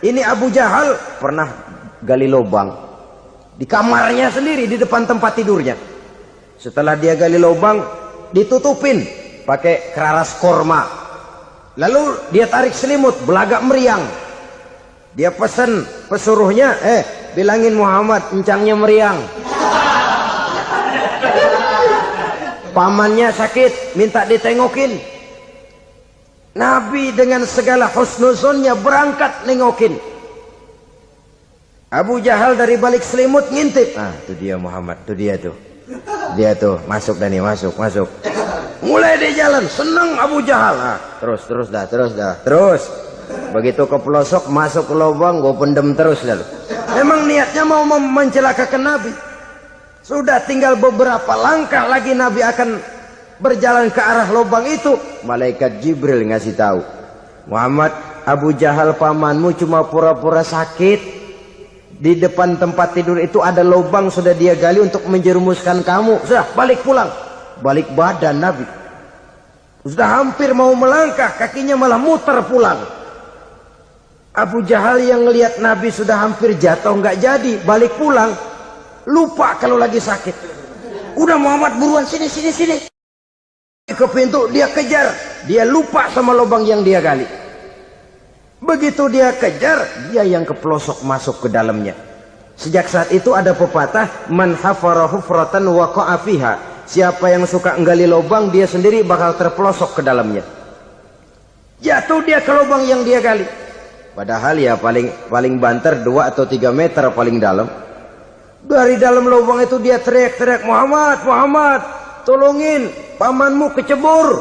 Ini Abu Jahal pernah gali lubang di kamarnya sendiri, di depan tempat tidurnya. Setelah dia gali lubang, ditutupin pakai keraras korma. Lalu dia tarik selimut, belagak meriang. Dia pesan pesuruhnya, bilangin Muhammad, encangnya meriang. Pamannya sakit, minta ditengokin. Nabi dengan segala husnuzonnya berangkat nengokin. Abu Jahal dari balik selimut ngintip. Ah, itu dia Muhammad, itu dia tuh. Dia tuh masuk Dani, masuk. Mulai di jalan, seneng Abu Jahal. Ah, terus dah. Begitu ke pelosok, masuk ke lubang, gue pendem terus lalu. Memang niatnya mau mencelakakan Nabi. Sudah tinggal beberapa langkah lagi Nabi akan berjalan ke arah lubang itu. Malaikat Jibril ngasih tahu, Muhammad, Abu Jahal pamanmu cuma pura-pura sakit. Di depan tempat tidur itu ada lubang sudah dia gali untuk menjerumuskan kamu. Sudah balik pulang. Balik badan Nabi. Sudah hampir mau melangkah, kakinya malah muter pulang. Abu Jahal yang ngelihat Nabi sudah hampir jatuh nggak jadi, balik pulang, lupa kalau lagi sakit. Udah Muhammad buruan sini. Ke pintu dia kejar, dia lupa sama lubang yang dia gali. Begitu dia kejar, dia yang kepelosok masuk ke dalamnya. Sejak saat itu ada pepatah, man hafara hufratan waqa'a fiha. Siapa yang suka nggali lubang, dia sendiri bakal terpelosok ke dalamnya. Jatuh dia ke lubang yang dia gali. Padahal ya paling banter 2 atau 3 meter paling dalam. Dari dalam lubang itu dia teriak-teriak, Muhammad, tolongin, pamanmu kecebur.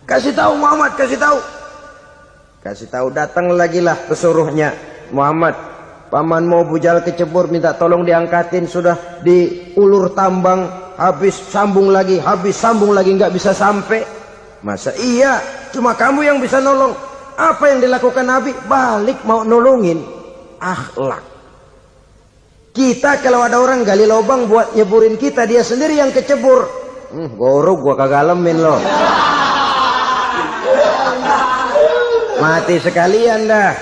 Kasih tahu Muhammad, kasih tahu. Datang lagi lah pesuruhnya, Muhammad, pamanmu Abu Jahal kecebur, minta tolong diangkatin. Sudah diulur tambang, habis sambung lagi, nggak bisa sampai. Masa iya, cuma kamu yang bisa nolong. Apa yang dilakukan Nabi? Balik mau nolongin. Akhlak. Kita kalau ada orang gali lubang buat nyeburin kita, dia sendiri yang kecebur. Gorok gua kagak lemin loh. Mati sekalian dah.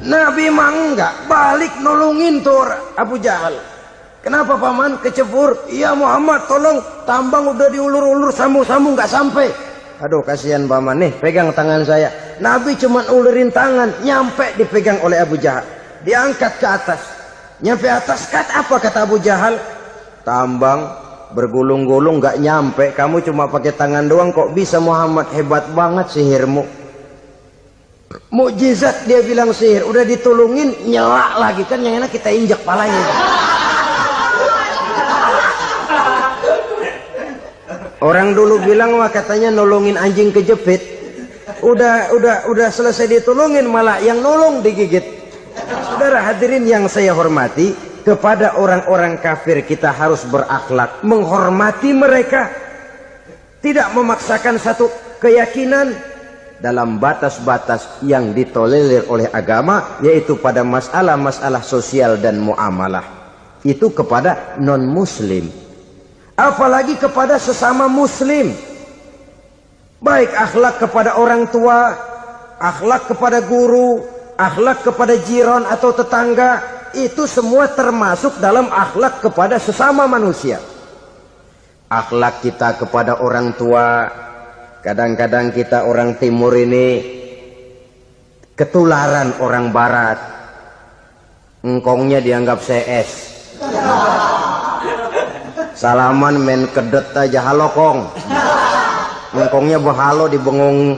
Nabi mah enggak, balik nolongin tuh Abu Jahal. Kenapa paman kecebur? Iya Muhammad, tolong, tambang udah diulur-ulur, sambung-sambung nggak sampai. Aduh kasihan paman nih, pegang tangan saya. Nabi cuma ulurin tangan, nyampe dipegang oleh Abu Jahal. Diangkat ke atas, nyampe atas, apa kata Abu Jahal? Tambang bergulung-gulung nggak nyampe, kamu cuma pakai tangan doang kok bisa Muhammad, hebat banget sihirmu. Mukjizat dia bilang sihir, udah ditolongin nyelak lagi, kan yang enak kita injak palanya. Orang dulu bilang wah katanya nolongin anjing kejepit, udah selesai ditolongin malah yang nolong digigit. Saudara hadirin yang saya hormati, kepada orang-orang kafir kita harus berakhlak, menghormati mereka, tidak memaksakan satu keyakinan dalam batas-batas yang ditolerir oleh agama, yaitu pada masalah-masalah sosial dan muamalah. Itu kepada non-muslim, apalagi kepada sesama muslim. Baik akhlak kepada orang tua, akhlak kepada guru, akhlak kepada jiran atau tetangga, itu semua termasuk dalam akhlak kepada sesama manusia. Akhlak kita kepada orang tua, kadang-kadang kita orang timur ini ketularan orang barat. Engkongnya dianggap CS. Salaman main kedet aja, halo kong. Engkongnya bahalo dibengong.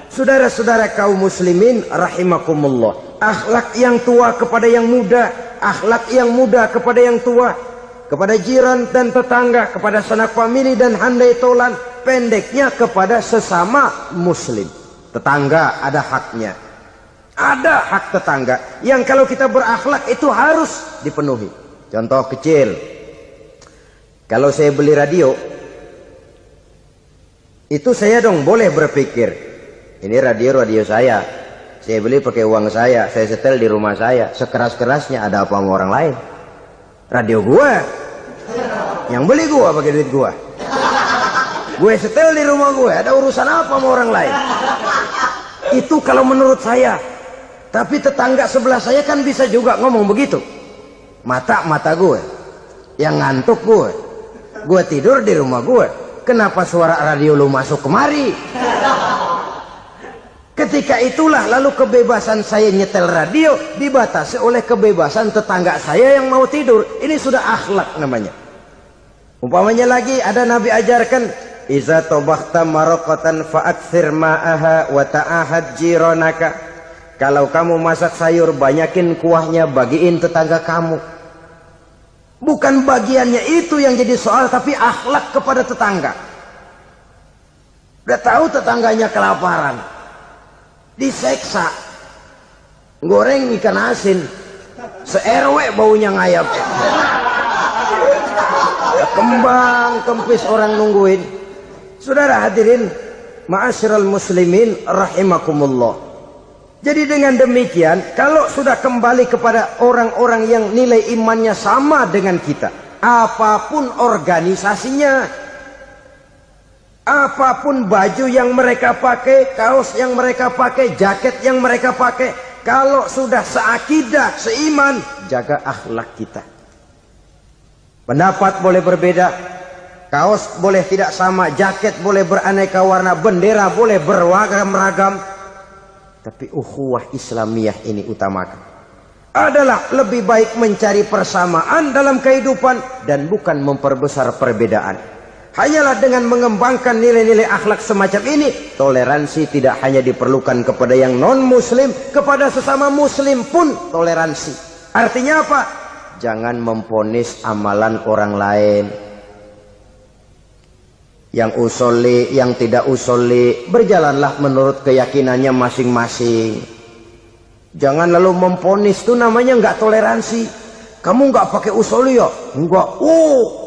Saudara-saudara kaum muslimin rahimakumullah, akhlak yang tua kepada yang muda, akhlak yang muda kepada yang tua, kepada jiran dan tetangga, kepada sanak famili dan handai tolan, pendeknya kepada sesama muslim. Tetangga ada haknya, ada hak tetangga yang kalau kita berakhlak itu harus dipenuhi. Contoh kecil, kalau saya beli radio, itu saya dong boleh berpikir, ini radio saya beli pakai uang saya setel di rumah saya, sekeras-kerasnya ada apa sama orang lain? Radio gua, yang beli gua pakai duit gua, gue setel di rumah gue, ada urusan apa sama orang lain? Itu kalau menurut saya. Tapi tetangga sebelah saya kan bisa juga ngomong begitu. Mata gue, yang ngantuk gue tidur di rumah gue, kenapa suara radio lu masuk kemari? Ketika itulah lalu kebebasan saya nyetel radio dibatasi oleh kebebasan tetangga saya yang mau tidur. Ini sudah akhlak namanya. Umpamanya lagi ada Nabi ajarkan, iza tobakhta maraqatan fa'akthir ma'aha wa ta'ahad jiranaka. Kalau kamu masak sayur, banyakin kuahnya, bagiin tetangga kamu. Bukan bagiannya itu yang jadi soal, tapi akhlak kepada tetangga. Udah tahu tetangganya kelaparan, diseksa, goreng ikan asin, se-RW baunya ngayap, kembang kempis orang nungguin. Saudara hadirin ma'asyiral muslimin rahimakumullah. Jadi dengan demikian, kalau sudah kembali kepada orang-orang yang nilai imannya sama dengan kita, apapun organisasinya, Apapun baju yang mereka pakai, kaos yang mereka pakai, jaket yang mereka pakai, kalau sudah seakidah, seiman, jaga akhlak kita. Pendapat boleh berbeda, kaos boleh tidak sama, jaket boleh beraneka warna, bendera boleh beragam-ragam, tapi ukhuwah Islamiyah ini utamakan. Adalah lebih baik mencari persamaan dalam kehidupan dan bukan memperbesar perbedaan. Hanyalah dengan mengembangkan nilai-nilai akhlak semacam ini, toleransi tidak hanya diperlukan kepada yang non-muslim, kepada sesama muslim pun toleransi. Artinya apa? Jangan memponis amalan orang lain. Yang usoli, yang tidak usoli, berjalanlah menurut keyakinannya masing-masing. Jangan lalu memponis, itu namanya nggak toleransi. Kamu nggak pakai usoli ya? Enggak.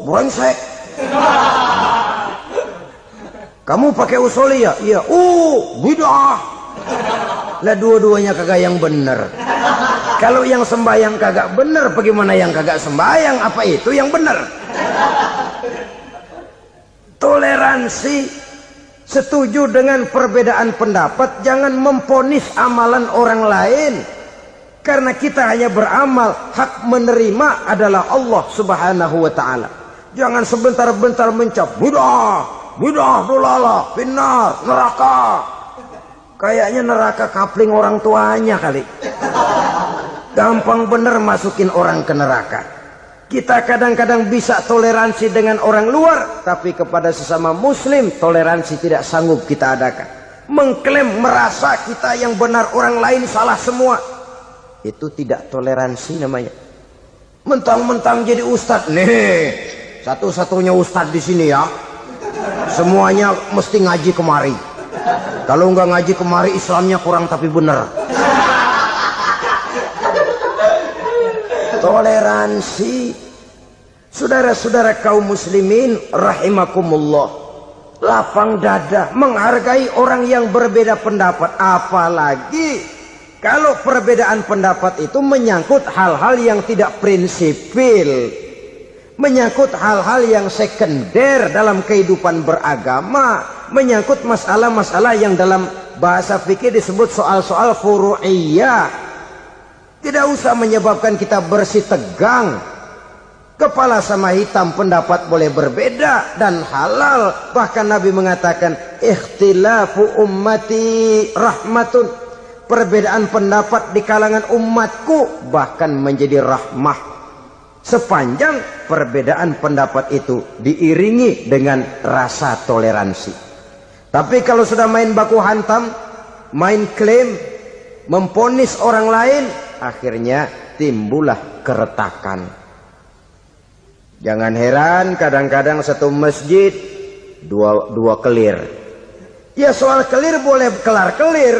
Brengsek. Kamu pakai usoli ya? Iya. Bid'ah. Lah dua-duanya kagak yang bener. Kalau yang sembahyang kagak bener, bagaimana yang kagak sembahyang? Apa itu yang bener? Toleransi, setuju dengan perbedaan pendapat, jangan memponis amalan orang lain. Karena kita hanya beramal, hak menerima adalah Allah Subhanahu wa ta'ala. Jangan sebentar-bentar mencap bid'ah, dolalah, finnar, neraka. Kayaknya neraka kapling orang tuanya kali. Gampang bener masukin orang ke neraka. Kita kadang-kadang bisa toleransi dengan orang luar, tapi kepada sesama muslim toleransi tidak sanggup kita adakan. Mengklaim merasa kita yang benar, orang lain salah semua, itu tidak toleransi namanya. Mentang-mentang jadi ustadz nih, satu-satunya ustadz di sini ya, semuanya mesti ngaji kemari. Kalau nggak ngaji kemari, Islamnya kurang tapi bener. Toleransi. Saudara-saudara kaum muslimin rahimakumullah, lapang dada menghargai orang yang berbeda pendapat, apalagi kalau perbedaan pendapat itu menyangkut hal-hal yang tidak prinsipil, menyangkut hal-hal yang sekunder dalam kehidupan beragama, menyangkut masalah-masalah yang dalam bahasa fikih disebut soal-soal furu'iyah. Tidak usah menyebabkan kita bersih tegang. Kepala sama hitam pendapat boleh berbeda dan halal. Bahkan Nabi mengatakan ikhtilafu ummati rahmatun. Perbedaan pendapat di kalangan umatku bahkan menjadi rahmah, sepanjang perbedaan pendapat itu diiringi dengan rasa toleransi. Tapi kalau sudah main baku hantam, main klaim, memponis orang lain, akhirnya timbullah keretakan. Jangan heran kadang-kadang satu masjid dua kelir. Ya soal kelir boleh kelar-kelir,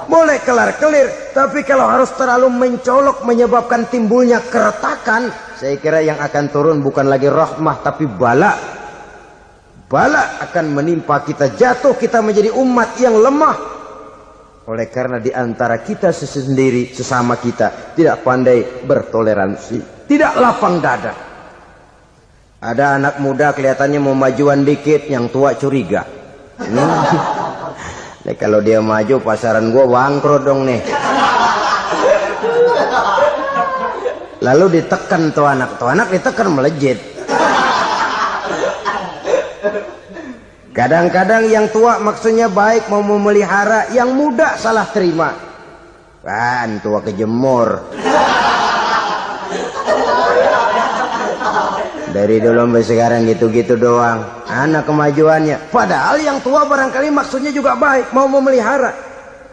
boleh kelar-kelir, tapi kalau harus terlalu mencolok menyebabkan timbulnya keretakan, saya kira yang akan turun bukan lagi rahmah tapi bala. Bala akan menimpa kita, jatuh kita menjadi umat yang lemah. Oleh karena di antara kita sendiri, sesama kita tidak pandai bertoleransi, tidak lapang dada. Ada anak muda kelihatannya mau majuan dikit, yang tua curiga. Nah, kalau dia maju pasaran gua bangkrut dong nih. Lalu ditekan tuh anak ditekan melejit. Kadang-kadang yang tua maksudnya baik, mau memelihara, yang muda salah terima. Kan tua kejemur. Dari dulu sampai sekarang gitu-gitu doang. Anak kemajuannya. Padahal yang tua barangkali maksudnya juga baik, mau memelihara.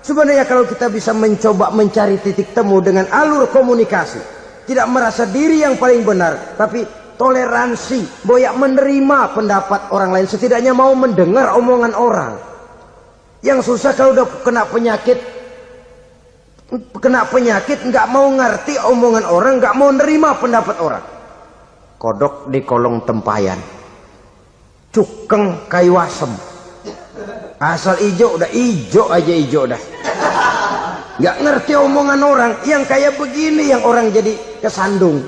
Sebenarnya kalau kita bisa mencoba mencari titik temu dengan alur komunikasi, tidak merasa diri yang paling benar, tapi toleransi, boyak menerima pendapat orang lain, setidaknya mau mendengar omongan orang. Yang susah kalau udah kena penyakit nggak mau ngerti omongan orang, nggak mau nerima pendapat orang. Kodok di kolong tempayan, cukeng kayu asem, asal ijo udah ijo aja ijo dah. Nggak ngerti omongan orang, yang kayak begini yang orang jadi kesandung.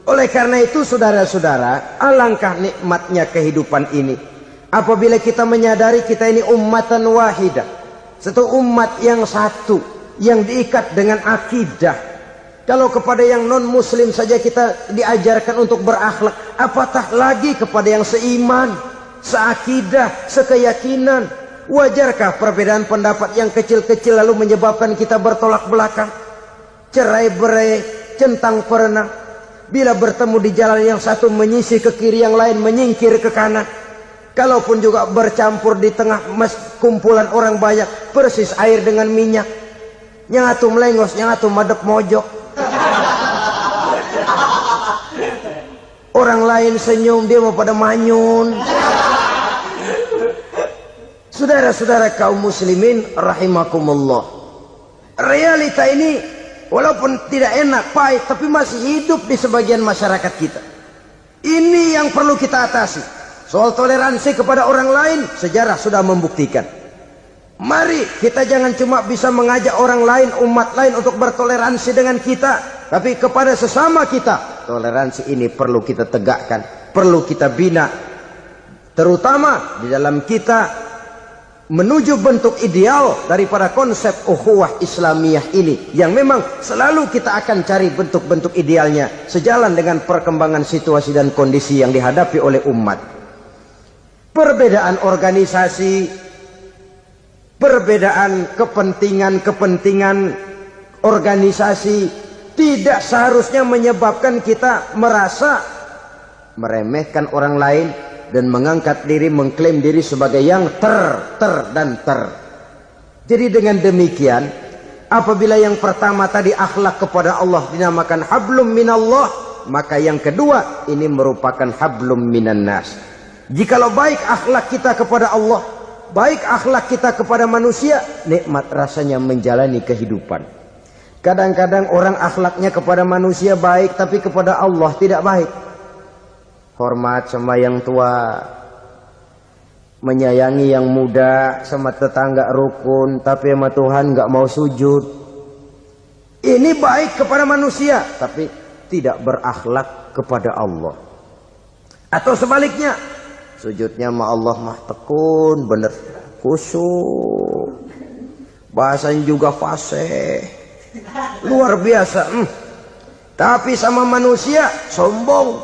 Oleh karena itu saudara-saudara, alangkah nikmatnya kehidupan ini. Apabila kita menyadari kita ini ummatan wahidah, satu umat yang satu, yang diikat dengan akidah. Kalau kepada yang non muslim saja kita diajarkan untuk berakhlak, apatah lagi kepada yang seiman, seakidah, sekeyakinan. Wajarkah perbedaan pendapat yang kecil-kecil lalu menyebabkan kita bertolak belakang, cerai-berai, centang perenang? Bila bertemu di jalan yang satu menyisih ke kiri, yang lain menyingkir ke kanan. Kalaupun juga bercampur di tengah kumpulan orang banyak, persis air dengan minyak. Yang atu melengos, yang atu madep mojok. Orang lain senyum, dia mau pada manyun. Saudara-saudara kaum muslimin rahimakumullah, realita ini walaupun tidak enak, pahit, tapi masih hidup di sebagian masyarakat kita. Ini yang perlu kita atasi. Soal toleransi kepada orang lain, sejarah sudah membuktikan. Mari kita jangan cuma bisa mengajak orang lain, umat lain untuk bertoleransi dengan kita, tapi kepada sesama kita. Toleransi ini perlu kita tegakkan, perlu kita bina. Terutama di dalam kita menuju bentuk ideal daripada konsep ukhuwah Islamiyah ini, yang memang selalu kita akan cari bentuk-bentuk idealnya sejalan dengan perkembangan situasi dan kondisi yang dihadapi oleh umat. Perbedaan organisasi, perbedaan kepentingan organisasi tidak seharusnya menyebabkan kita merasa meremehkan orang lain dan mengangkat diri, mengklaim diri sebagai yang ter. Jadi dengan demikian, apabila yang pertama tadi akhlak kepada Allah dinamakan hablum minallah, maka yang kedua ini merupakan hablum minan nas. Jikalau baik akhlak kita kepada Allah, baik akhlak kita kepada manusia, nikmat rasanya menjalani kehidupan. Kadang-kadang orang akhlaknya kepada manusia baik, tapi kepada Allah tidak baik. Hormat sama yang tua, menyayangi yang muda, sama tetangga rukun, tapi sama Tuhan nggak mau sujud. Ini baik kepada manusia, tapi tidak berakhlak kepada Allah. Atau sebaliknya, sujudnya sama Allah mah tekun, bener, khusyuk, bahasanya juga fasih, luar biasa. Tapi sama manusia sombong,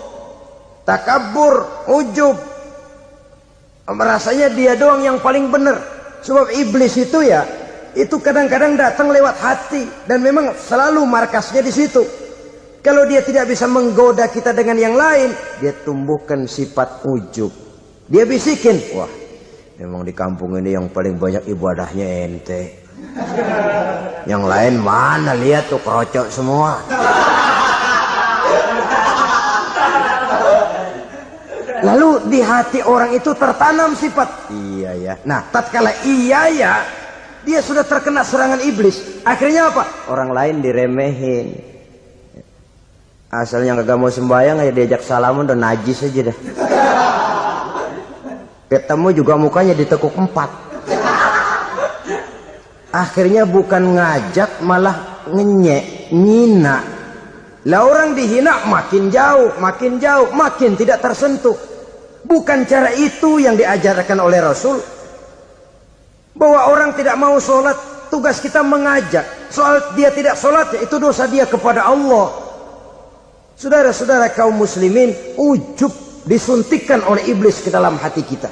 takabur, ujub, merasanya dia doang yang paling benar. Sebab iblis itu ya, itu kadang-kadang datang lewat hati, dan memang selalu markasnya di situ. Kalau dia tidak bisa menggoda kita dengan yang lain, dia tumbuhkan sifat ujub. Dia bisikin, wah memang di kampung ini yang paling banyak ibadahnya ente. Yang lain mana, lihat tuh kerocok semua. Lalu di hati orang itu tertanam sifat iya ya. Nah tatkala iya ya, dia sudah terkena serangan iblis. Akhirnya apa? Orang lain diremehin. Asalnya kagak mau sembahyang aja diajak salaman udah najis aja dah. Ketemu juga mukanya ditekuk 4. Akhirnya bukan ngajak malah ngenyek, ngina. Lah orang dihina makin jauh, makin tidak tersentuh. Bukan cara itu yang diajarkan oleh Rasul. Bahwa orang tidak mau sholat, tugas kita mengajak. Soal dia tidak sholat, itu dosa dia kepada Allah. Saudara-saudara kaum muslimin, ujub disuntikkan oleh iblis ke dalam hati kita.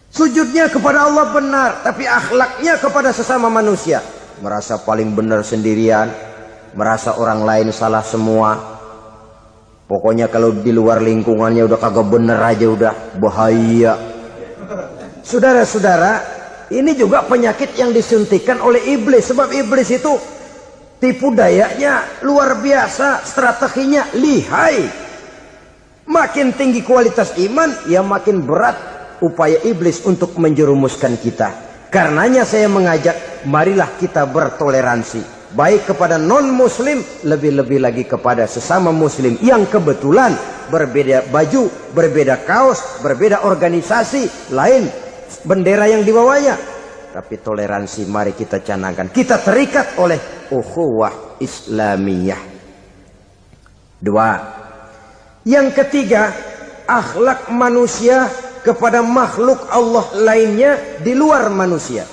Sujudnya kepada Allah benar, tapi akhlaknya kepada sesama manusia merasa paling benar sendirian, merasa orang lain salah semua. Pokoknya kalau di luar lingkungannya udah kagak bener aja udah bahaya. Saudara-saudara, ini juga penyakit yang disuntikkan oleh iblis. Sebab iblis itu tipu dayanya luar biasa, strateginya lihai. Makin tinggi kualitas iman, ya makin berat upaya iblis untuk menjerumuskan kita. Karenanya saya mengajak, marilah kita bertoleransi, baik kepada non muslim, lebih-lebih lagi kepada sesama muslim yang kebetulan berbeda baju, berbeda kaos, berbeda organisasi, lain bendera yang dibawanya. Tapi toleransi mari kita canangkan. Kita terikat oleh ukhuwah Islamiyah. 2. Yang ketiga, akhlak manusia kepada makhluk Allah lainnya di luar manusia.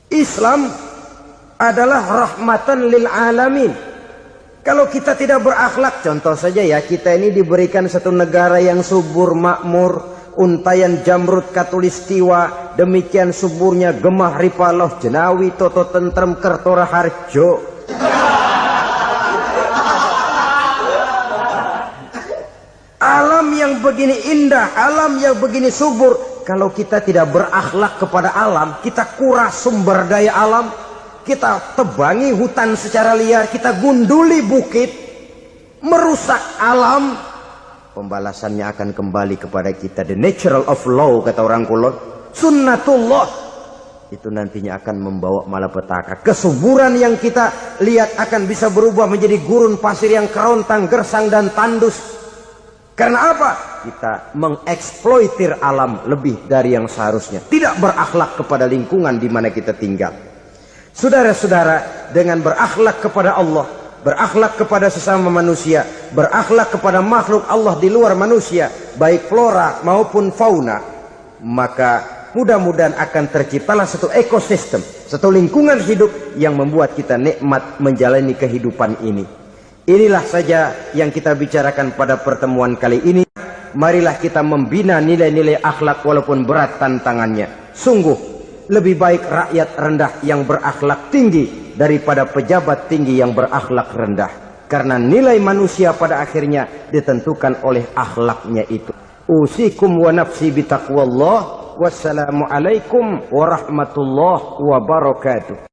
Islam adalah rahmatan lil alamin. Kalau kita tidak berakhlak, contoh saja ya, kita ini diberikan satu negara yang subur makmur, untayan jamrud katulistiwa, demikian suburnya gemah ripaloh jenawi toto tentrem kertora harjo. Alam yang begini indah, alam yang begini subur, kalau kita tidak berakhlak kepada alam, kita kuras sumber daya alam, kita tebangi hutan secara liar, kita gunduli bukit, merusak alam, pembalasannya akan kembali kepada kita. The natural of law, kata orang kulon, sunnatullah, itu nantinya akan membawa malapetaka. Kesuburan yang kita lihat akan bisa berubah menjadi gurun pasir yang kerontang, gersang dan tandus. Karena apa? Kita mengeksploitir alam lebih dari yang seharusnya, tidak berakhlak kepada lingkungan di mana kita tinggal. Saudara-saudara, dengan berakhlak kepada Allah, berakhlak kepada sesama manusia, berakhlak kepada makhluk Allah di luar manusia, baik flora maupun fauna, maka mudah-mudahan akan terciptalah satu ekosistem, satu lingkungan hidup yang membuat kita nikmat menjalani kehidupan ini. Inilah saja yang kita bicarakan pada pertemuan kali ini. Marilah kita membina nilai-nilai akhlak walaupun berat tantangannya. Sungguh lebih baik rakyat rendah yang berakhlak tinggi daripada pejabat tinggi yang berakhlak rendah. Karena nilai manusia pada akhirnya ditentukan oleh akhlaknya itu. Usikum wa nafsi bitaqwallah. Wassalamualaikum warahmatullahi wabarakatuh.